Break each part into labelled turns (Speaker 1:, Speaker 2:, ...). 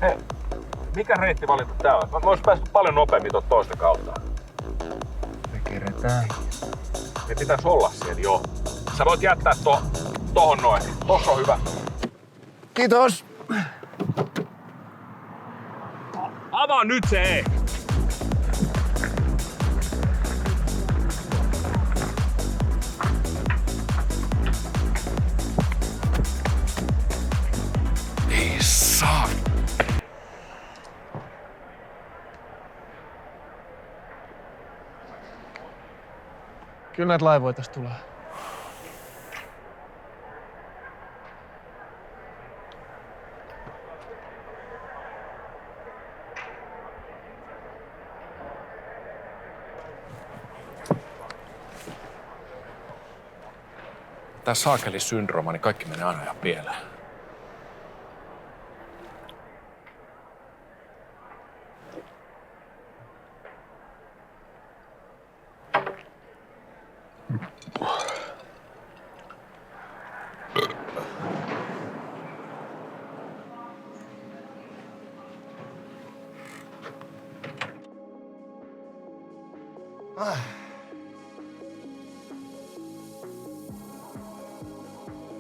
Speaker 1: Hei, mikä reitti valita täällä? Mä vois päästä paljon nopeammin tuota toista kautta.
Speaker 2: Me kerätään.
Speaker 1: Me pitäis olla siellä jo. Sä voit jättää tohon noin. Tossa on hyvä.
Speaker 2: Kiitos.
Speaker 1: Avaa nyt se, ei!
Speaker 2: Ei saa. Kyllä näitä laivoja tästä tulee.
Speaker 1: Tää saakeli-syndrooma, niin kaikki menee aina ihan pieleen.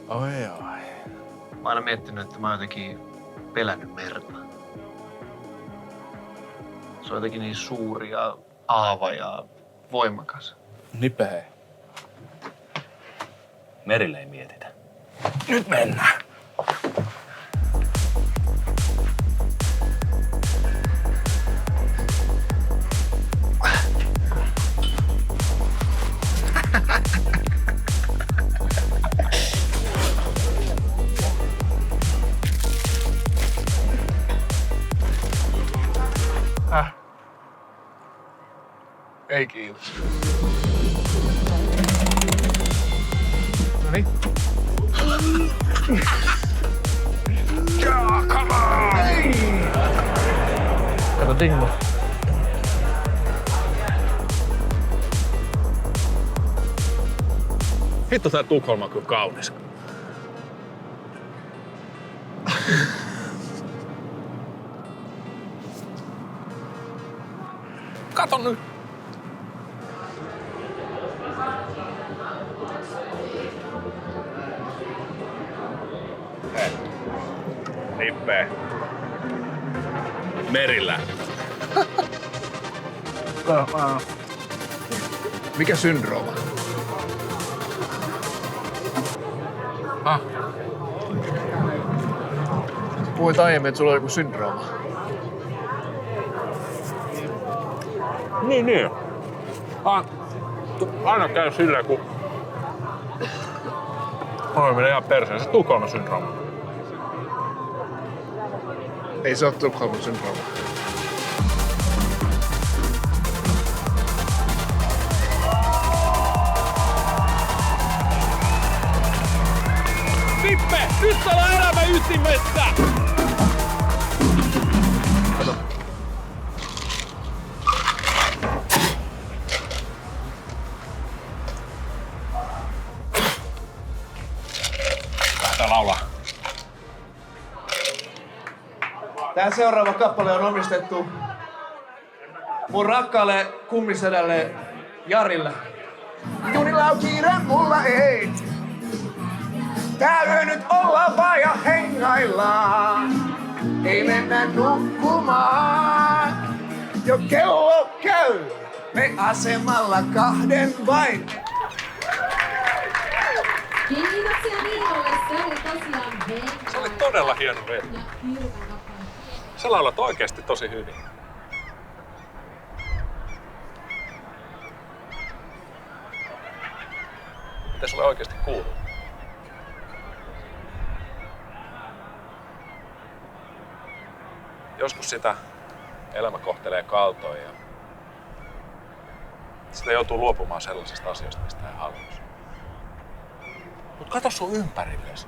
Speaker 2: Oi.
Speaker 3: Mä oon aina miettinyt, että mä oon jotenkin pelännyt merta. Se on jotenkin niin suuri ja aava ja voimakas.
Speaker 1: Nipe. Merille ei mietitä. Nyt mennään.
Speaker 2: Ei kiitos. Noniin. Kato Dingo.
Speaker 1: Hitto tää Tukholma on kyllä kaunis. Kato nyt! Hei. Nippe. Merillä.
Speaker 2: Mikä syndrooma? Puhuit aiemmin, että sulla on joku syndrooma.
Speaker 1: Niin. Aina käy silleen, kun... Oi, menee ihan perseen. Se Tukholman syndrooma.
Speaker 2: Ei se oo Tukholman syndrooma.
Speaker 1: Nippe! Nyt ollaan elämän ytimessä! Lähdetään laulaa.
Speaker 2: Tää seuraava kappale on omistettu mun rakkaalle kummisedälle Jarille. Junilla on kiire, mulla ei. Tää yö nyt ollaan vaan ja hengaillaan. Ei mennä nukkumaan. Jo kello käy. Me asemalla kahden vain.
Speaker 4: Kiitoksia Niinolle, se oli tosiaan Venka.
Speaker 1: Se oli todella hieno veto.
Speaker 4: Ja hirveän vapaa.
Speaker 1: Sä laulat oikeesti tosi hyvin. Miten sulle oikeesti kuuluu? Joskus sitä elämä kohtelee kaltoin ja sitä joutuu luopumaan sellaisista asioista, mistä ei haluaisi. Mut kato sun ympärillesi.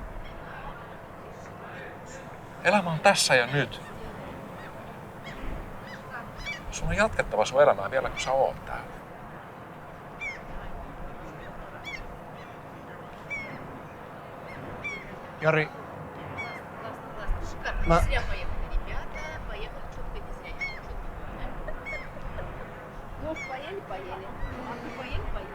Speaker 1: Elämä on tässä ja nyt. Sun on jatkettava sun elämää vielä, kun sä oot täällä.
Speaker 2: Jari,
Speaker 5: Popayen, payen. Payen, payen.